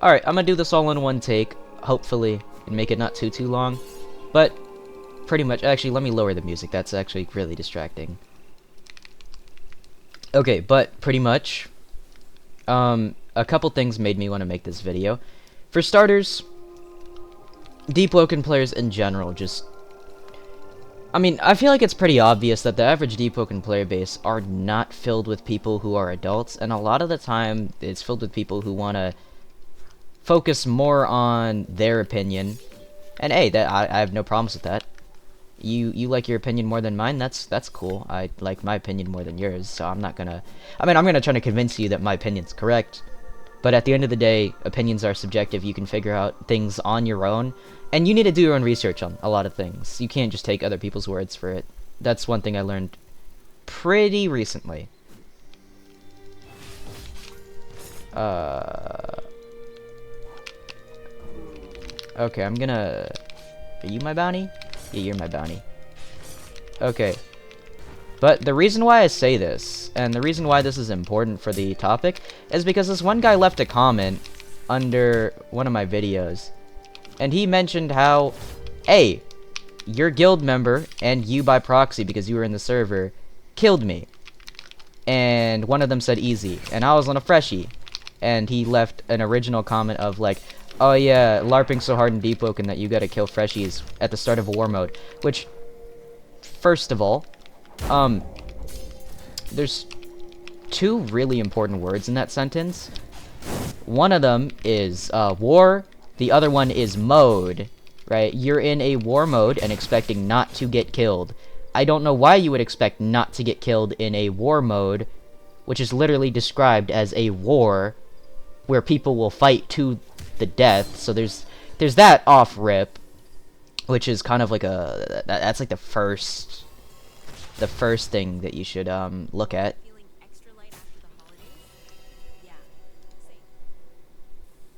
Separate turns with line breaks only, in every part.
Alright, I'm gonna do this all in one take, hopefully, and make it not too long. But, pretty much, actually, let me lower the music, that's actually really distracting. Okay, but, pretty much, a couple things made me want to make this video. For starters, Deepwoken players in general just... I mean, I feel like it's pretty obvious that the average Deepwoken player base are not filled with people who are adults, and a lot of the time, it's filled with people who want to focus more on their opinion. And hey, I have no problems with that. You like your opinion more than mine, that's cool. I like my opinion more than yours, so I'm not gonna... I mean, I'm gonna try to convince you that my opinion's correct, but at the end of the day, opinions are subjective. You can figure out things on your own, and you need to do your own research on a lot of things. You can't just take other people's words for it. That's one thing I learned pretty recently. Okay, I'm gonna... Are you my bounty? Yeah, you're my bounty. Okay. But the reason why I say this, and the reason why this is important for the topic, is because this one guy left a comment under one of my videos. And he mentioned how, hey, your guild member, and you by proxy because you were in the server, killed me. And one of them said easy, and I was on a freshie. And he left an original comment of like, oh yeah, LARPing so hard in Deepwoken that you gotta kill freshies at the start of a war mode. Which, first of all, there's two really important words in that sentence. One of them is war, the other one is mode, right? You're in a war mode and expecting not to get killed. I don't know why you would expect not to get killed in a war mode, which is literally described as a war where people will fight to the death. So there's that off rip, which is kind of like that's like the first thing that you should look at.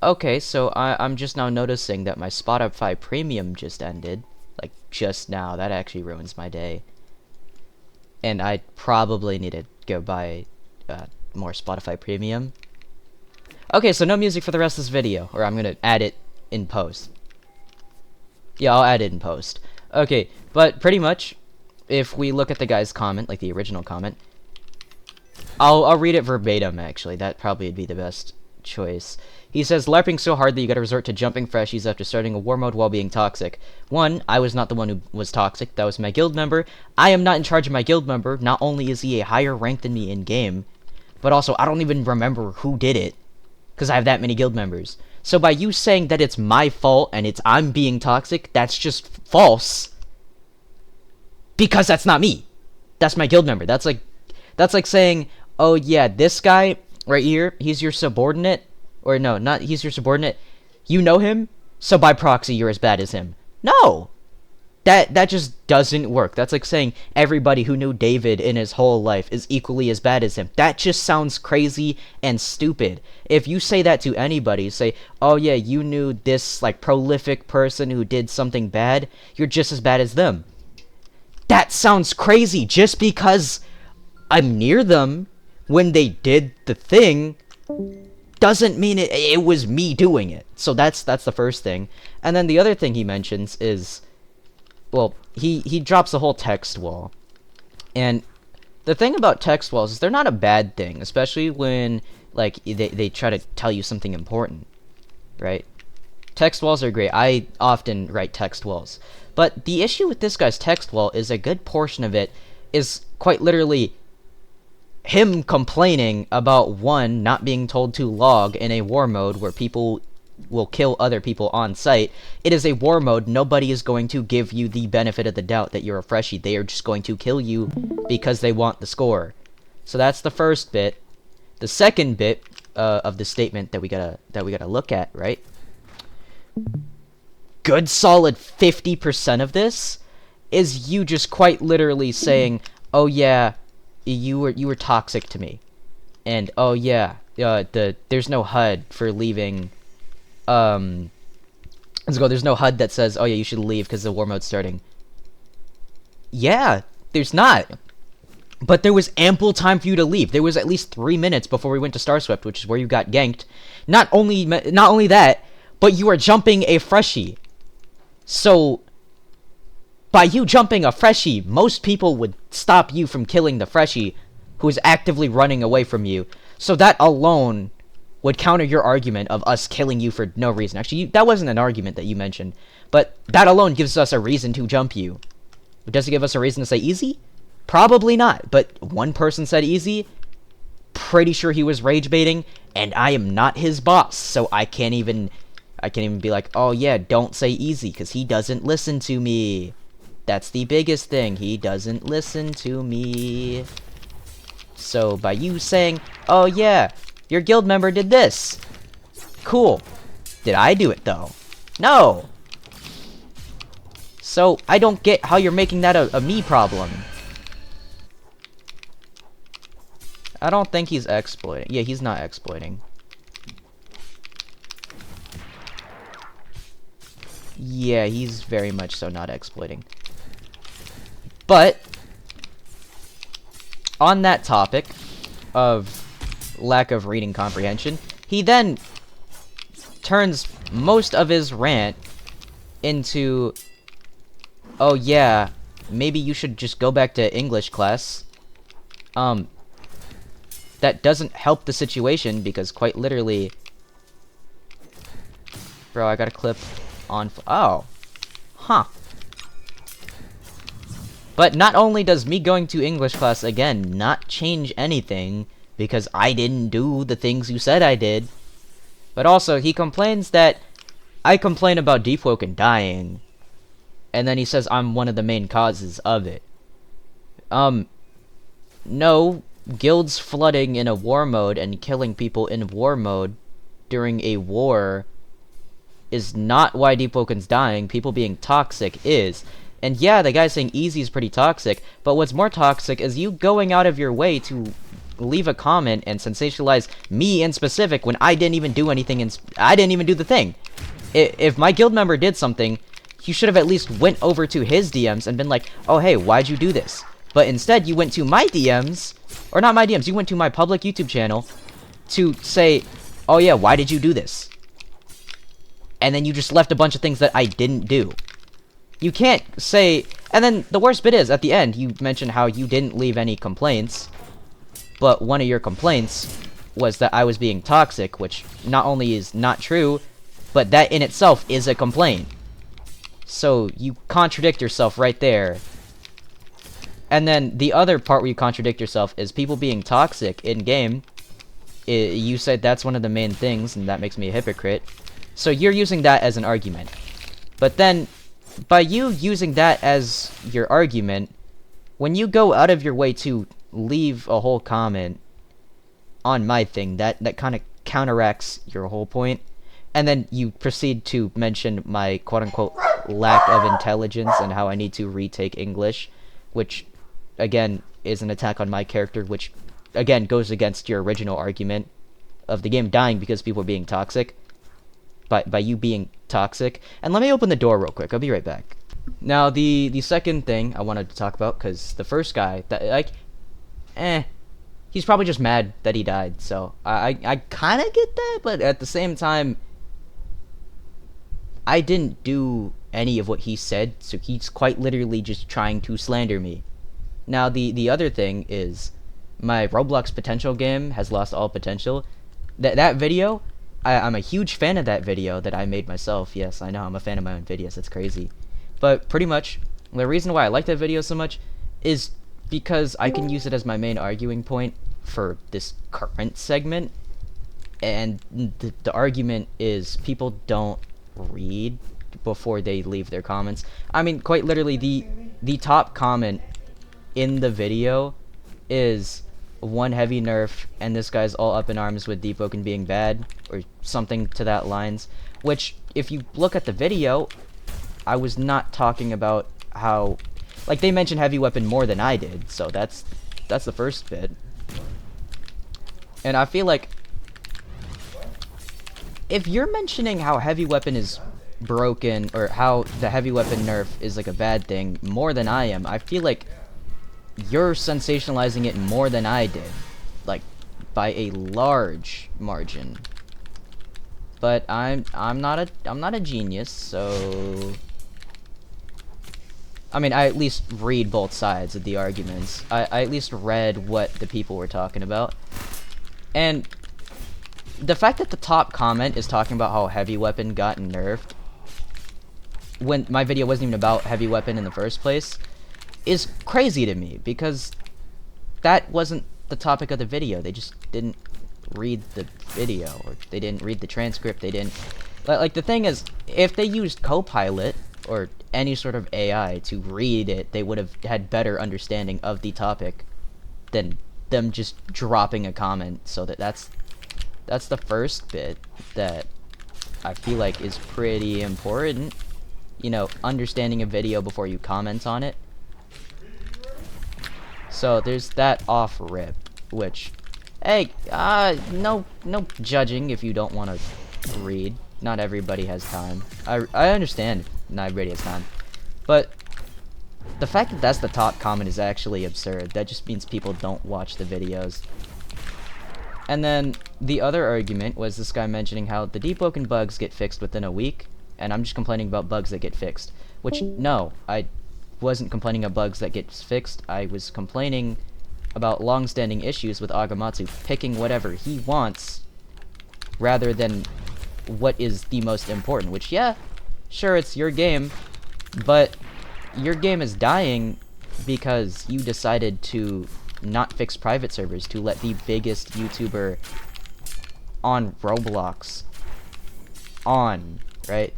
Okay, so I'm just now noticing that my Spotify Premium just ended, like just now. That actually ruins my day, and I probably need to go buy more Spotify Premium. Okay, so no music for the rest of this video, or I'm gonna add it in post. Yeah, I'll add it in post. Okay, but pretty much, if we look at the guy's comment, like the original comment, I'll read it verbatim, actually. That probably would be the best choice. He says, LARPing so hard that you gotta resort to jumping freshies after starting a war mode while being toxic. One, I was not the one who was toxic. That was my guild member. I am not in charge of my guild member. Not only is he a higher rank than me in-game, but also I don't even remember who did it, because I have that many guild members. So by you saying that it's my fault and I'm being toxic, that's just false. Because that's not me. That's my guild member. That's like saying, oh yeah, this guy right here, he's your subordinate. Or no, not he's your subordinate. You know him, so by proxy you're as bad as him. No! That just doesn't work. That's like saying everybody who knew David in his whole life is equally as bad as him. That just sounds crazy and stupid. If you say that to anybody, say, oh yeah, you knew this like prolific person who did something bad, you're just as bad as them. That sounds crazy. Just because I'm near them when they did the thing doesn't mean it was me doing it. So that's the first thing. And then the other thing he mentions is, well, he drops the whole text wall. And the thing about text walls is they're not a bad thing, especially when like they try to tell you something important, right? Text walls are great. I often write text walls. But the issue with this guy's text wall is a good portion of it is quite literally him complaining about one, not being told to log in a war mode where people will kill other people on site. It is a war mode. Nobody is going to give you the benefit of the doubt that you're a freshie. They are just going to kill you because they want the score. So that's the first bit. The second bit of the statement that we gotta look at, right? Good solid 50% of this is you just quite literally saying, oh yeah, you were toxic to me, and oh yeah, there's no HUD for leaving. Let's go. There's no HUD that says, oh yeah, you should leave because the war mode's starting. Yeah, there's not. But there was ample time for you to leave. There was at least 3 minutes before we went to Starswept, which is where you got ganked. Not only that, but you were jumping a freshie. So, by you jumping a freshie, most people would stop you from killing the freshie who is actively running away from you. So that alone would counter your argument of us killing you for no reason. Actually, that wasn't an argument that you mentioned. But that alone gives us a reason to jump you. Does it give us a reason to say easy? Probably not. But one person said easy. Pretty sure he was rage baiting. And I am not his boss. So I can't even be like, oh yeah, don't say easy. Because he doesn't listen to me. That's the biggest thing. He doesn't listen to me. So by you saying, oh yeah, your guild member did this. Cool. Did I do it though? No. So I don't get how you're making that a me problem. I don't think he's exploiting. Yeah, he's not exploiting. Yeah, he's very much so not exploiting. But on that topic of lack of reading comprehension, he then turns most of his rant into, oh yeah, maybe you should just go back to English class. That doesn't help the situation because quite literally, bro, I got a clip on, oh, huh. But not only does me going to English class again not change anything, because I didn't do the things you said I did, but also he complains that I complain about Deepwoken dying, and then he says I'm one of the main causes of it. No, guilds flooding in a war mode and killing people in war mode during a war is not why Deepwoken's dying. People being toxic is. And yeah, the guy saying easy is pretty toxic, but what's more toxic is you going out of your way to leave a comment and sensationalize me in specific when I didn't even do anything and I didn't even do the thing. If my guild member did something, you should have at least went over to his DMs and been like, oh hey, why'd you do this? But instead you went to my DMs, or not my DMs, you went to my public YouTube channel to say, oh yeah, why did you do this? And then you just left a bunch of things that I didn't do. You can't say, and then the worst bit is, at the end, you mentioned how you didn't leave any complaints, but one of your complaints was that I was being toxic, which not only is not true, but that in itself is a complaint. So, you contradict yourself right there. And then, the other part where you contradict yourself is people being toxic in-game. You said that's one of the main things, and that makes me a hypocrite. So, you're using that as an argument. But then, by you using that as your argument, when you go out of your way to leave a whole comment on my thing, that kind of counteracts your whole point. And then you proceed to mention my quote-unquote lack of intelligence and how I need to retake English, which, again, is an attack on my character, which, again, goes against your original argument of the game dying because people are being toxic. By you being toxic. And let me open the door real quick. I'll be right back. Now, the second thing I wanted to talk about, because the first guy, that like, he's probably just mad that he died. So, I kind of get that, but at the same time, I didn't do any of what he said, so he's quite literally just trying to slander me. Now, the other thing is, my Roblox potential game has lost all potential. That video, I'm a huge fan of that video that I made myself. Yes, I know, I'm a fan of my own videos. That's crazy. But pretty much, the reason why I like that video so much is because I can use it as my main arguing point for this current segment. And the argument is people don't read before they leave their comments. I mean, quite literally, the top comment in the video is one heavy nerf, and this guy's all up in arms with Deepwoken being bad, or something to that lines. Which, if you look at the video, I was not talking about how, like, they mentioned heavy weapon more than I did, so that's the first bit. And I feel like if you're mentioning how heavy weapon is broken, or how the heavy weapon nerf is like a bad thing more than I am, I feel like you're sensationalizing it more than I did, like by a large margin. But I'm not a genius, so I mean, I at least read both sides of the arguments. I at least read what the people were talking about. And the fact that the top comment is talking about how Heavy Weapon got nerfed when my video wasn't even about Heavy Weapon in the first place is crazy to me, because that wasn't the topic of the video. They just didn't read the video, or they didn't read the transcript. They didn't like, the thing is, if they used Copilot or any sort of AI to read it, they would have had better understanding of the topic than them just dropping a comment. So that's the first bit that I feel like is pretty important. You know, understanding a video before you comment on it. So there's that off rip, which, hey, no judging if you don't want to read. Not everybody has time. I understand not everybody has time, but the fact that that's the top comment is actually absurd. That just means people don't watch the videos. And then the other argument was this guy mentioning how the Deepwoken bugs get fixed within a week, and I'm just complaining about bugs that get fixed. Which, no, I wasn't complaining about bugs that get fixed. I was complaining about long-standing issues with Agamatsu picking whatever he wants rather than what is the most important. Which, yeah, sure, it's your game, but your game is dying because you decided to not fix private servers to let the biggest YouTuber on Roblox on, right?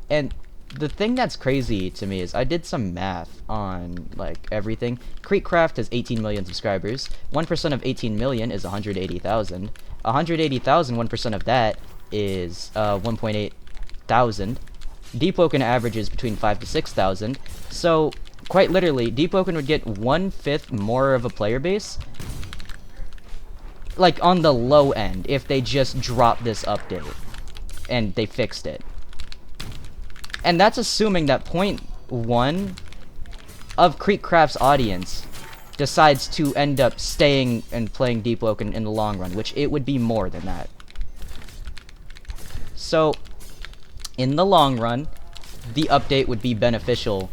And the thing that's crazy to me is I did some math on like everything. Creekcraft has 18 million subscribers. 1% of 18 million is 180,000. 180,000, 1% of that is 1.8 thousand. Deepwoken averages between 5 to 6,000. So quite literally, Deepwoken would get 1/5 more of a player base, like on the low end, if they just dropped this update and they fixed it. And that's assuming that 0.1 of Creekcraft's audience decides to end up staying and playing Deepwoken in the long run, which it would be more than that. So, in the long run, the update would be beneficial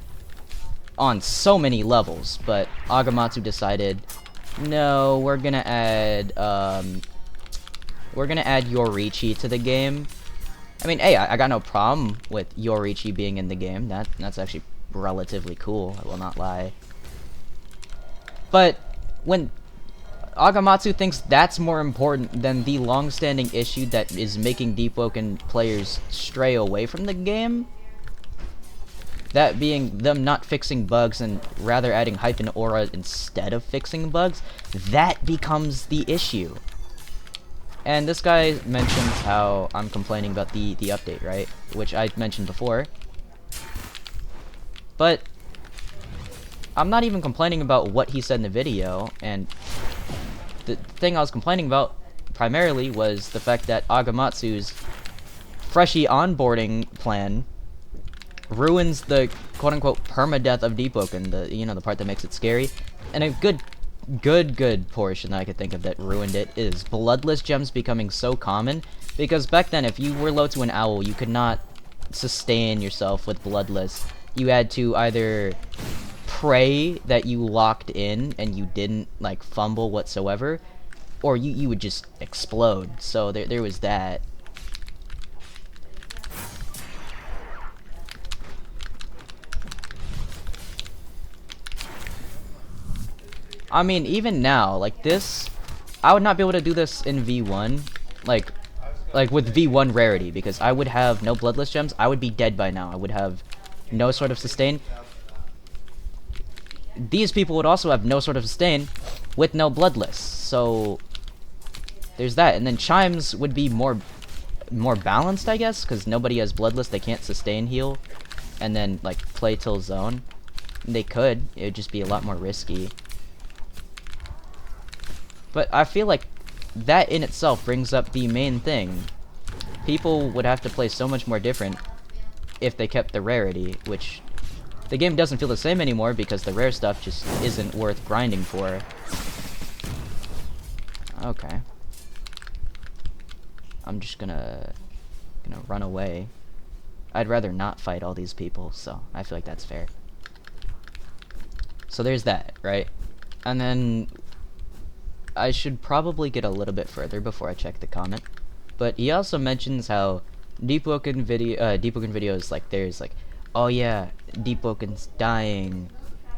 on so many levels, but Agamatsu decided, no, we're gonna add Yorichi to the game. I mean, hey, I got no problem with Yorichi being in the game. That's actually relatively cool, I will not lie. But when Agamatsu thinks that's more important than the long-standing issue that is making Deepwoken players stray away from the game, that being them not fixing bugs and rather adding hype and aura instead of fixing bugs, that becomes the issue. And this guy mentions how I'm complaining about the update, right? Which I mentioned before. But I'm not even complaining about what he said in the video, and the thing I was complaining about primarily was the fact that Agamatsu's freshie onboarding plan ruins the quote-unquote permadeath of Deepwoken, the part that makes it scary. And a good portion that I could think of that ruined it is bloodless gems becoming so common, because back then if you were low to an owl, you could not sustain yourself with bloodless. You had to either pray that you locked in and you didn't like fumble whatsoever, or you would just explode. So there was that. I mean, even now, like this, I would not be able to do this in V1, like with V1 rarity, because I would have no bloodless gems. I would be dead by now. I would have no sort of sustain. These people would also have no sort of sustain with no bloodless. So there's that. And then chimes would be more balanced, I guess, because nobody has bloodless. They can't sustain heal and then like play till zone. They could. It would just be a lot more risky. But I feel like that in itself brings up the main thing. People would have to play so much more different if they kept the rarity, which The game doesn't feel the same anymore because the rare stuff just isn't worth grinding for. Okay. I'm just gonna run away. I'd rather not fight all these people, so I feel like that's fair. So there's that, right? And then I should probably get a little bit further before I check the comment. But he also mentions how Deepwoken videos, like, there's like, oh yeah, Deepwoken's dying,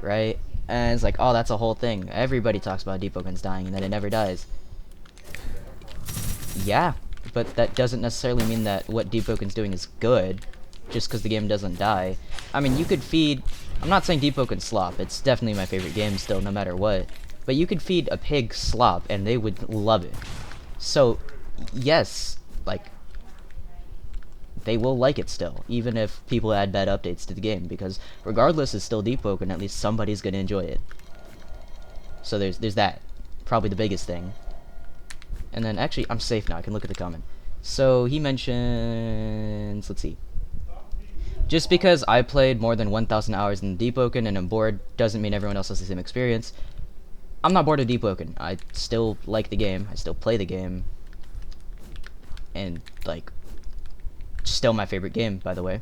right? And it's like, oh, that's a whole thing. Everybody talks about Deepwoken's dying and then it never dies. Yeah, but that doesn't necessarily mean that what Deepwoken's doing is good, just because the game doesn't die. I mean, you could feed... I'm not saying Deepwoken's slop. It's definitely my favorite game still, no matter what. But you could feed a pig slop, and they would love it. So, yes, like, they will like it still, even if people add bad updates to the game, because regardless, it's still Deepwoken. At least somebody's gonna enjoy it. So there's that. Probably the biggest thing. And then, actually, I'm safe now. I can look at the comment. So, he mentions... Let's see. Just because I played more than 1,000 hours in Deepwoken and I'm bored doesn't mean everyone else has the same experience. I'm not bored of Deepwoken. I still like the game. I still play the game. And, like, still my favorite game, by the way.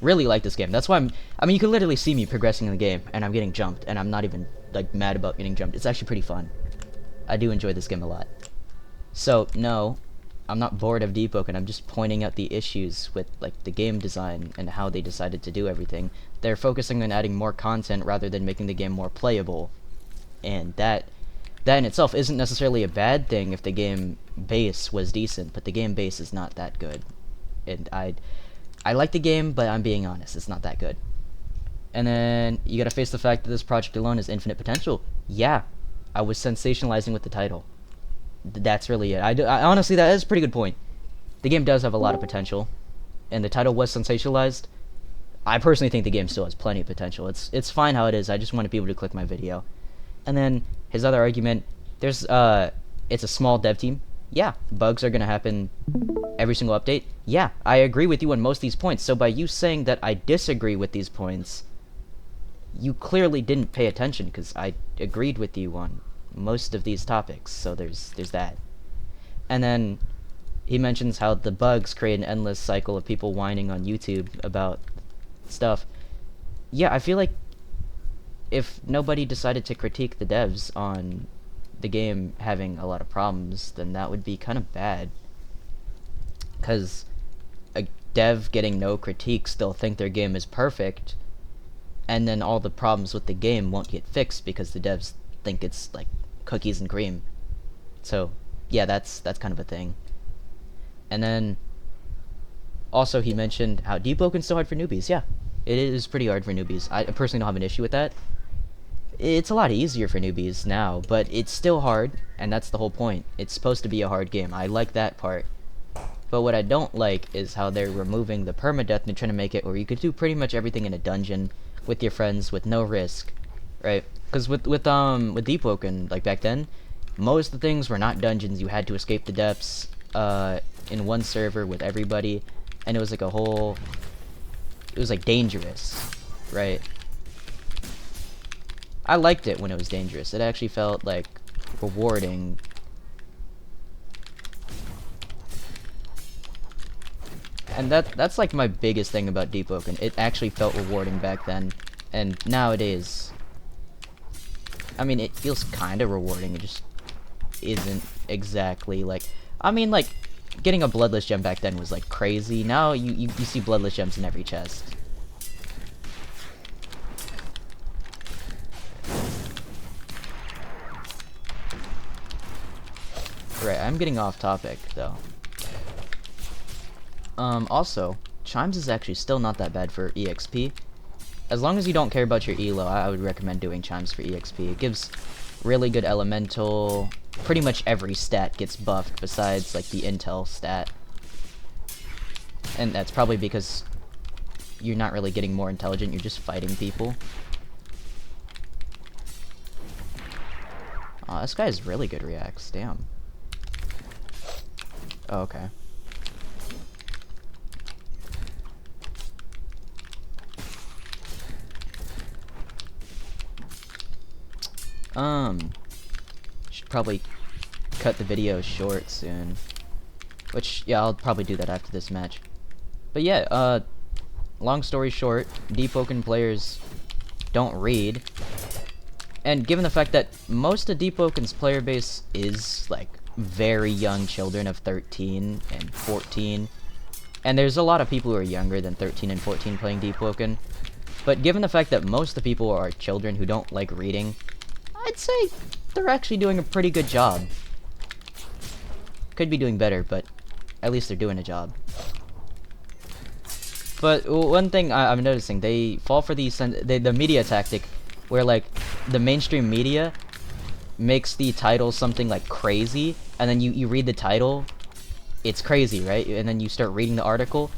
Really like this game. That's why I mean, you can literally see me progressing in the game, and I'm getting jumped, and I'm not even, like, mad about getting jumped. It's actually pretty fun. I do enjoy this game a lot. So, no, I'm not bored of Deepwoken. I'm just pointing out the issues with, like, the game design and how they decided to do everything. They're focusing on adding more content rather than making the game more playable. And that in itself isn't necessarily a bad thing if the game base was decent, but the game base is not that good. And I like the game, but I'm being honest, it's not that good. And then you gotta face the fact that this project alone has infinite potential. Yeah, I was sensationalizing with the title. That's really it. I honestly, that is a pretty good point. The game does have a lot of potential, and the title was sensationalized. I personally think the game still has plenty of potential. It's fine how it is. I just wanted people to click my video. And then his other argument, it's a small dev team. Yeah, bugs are gonna happen every single update. Yeah, I agree with you on most of these points. So by you saying that I disagree with these points, you clearly didn't pay attention, because I agreed with you on most of these topics. So there's that. And then he mentions how the bugs create an endless cycle of people whining on YouTube about stuff. Yeah, I feel like if nobody decided to critique the devs on the game having a lot of problems, then that would be kind of bad. Because a dev getting no critique still think their game is perfect, and then all the problems with the game won't get fixed because the devs think it's like cookies and cream. So yeah, that's kind of a thing. And then also he mentioned how Deepwoken's so hard for newbies. Yeah, it is pretty hard for newbies. I personally don't have an issue with that. It's a lot easier for newbies now, but it's still hard, and that's the whole point. It's supposed to be a hard game. I like that part. But what I don't like is how they're removing the permadeath and trying to make it where you could do pretty much everything in a dungeon with your friends with no risk, right? Because with Deepwoken, like back then, most of the things were not dungeons. You had to escape the depths in one server with everybody, and it was like it was like dangerous, right? I liked it when it was dangerous. It actually felt like rewarding. And that's like my biggest thing about Deepwoken. It actually felt rewarding back then, and nowadays, I mean, it feels kind of rewarding. It just isn't exactly like. I mean, like, getting a bloodless gem back then was like crazy. Now you see bloodless gems in every chest. Right, I'm getting off topic though. Also, Chimes is actually still not that bad for EXP. As long as you don't care about your elo, I would recommend doing Chimes for EXP. It gives really good elemental. Pretty much every stat gets buffed besides like the intel stat. And that's probably because you're not really getting more intelligent, you're just fighting people. Oh, this guy has really good reacts, damn. Oh, okay. Should probably cut the video short soon. Which, yeah, I'll probably do that after this match. But yeah, long story short, Deepwoken players don't read. And given the fact that most of Deepwoken's player base is, like, very young children of 13 and 14, and there's a lot of people who are younger than 13 and 14 playing Deepwoken, but given the fact that most of the people are children who don't like reading, I'd say they're actually doing a pretty good job. Could be doing better, but at least they're doing a job. But one thing I'm noticing, they fall for the media tactic where, like, the mainstream media makes the title something like crazy, and then you read the title, it's crazy, right? And then you start reading the article,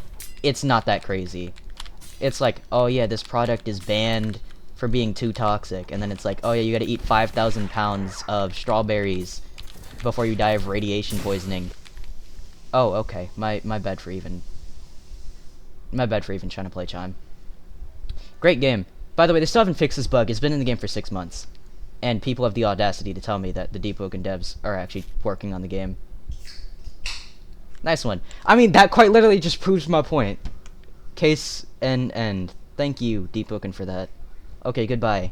it's not that crazy. It's like, oh yeah, this product is banned for being too toxic, and then it's like, oh yeah, you gotta eat 5,000 pounds of strawberries before you die of radiation poisoning. Oh, okay, my bad for even trying to play Chime. Great game. By the way, they still haven't fixed this bug. It's been in the game for 6 months. And people have the audacity to tell me that the Deepwoken devs are actually working on the game. Nice one. I mean, that quite literally just proves my point. Case and end. Thank you, Deepwoken, for that. Okay, goodbye.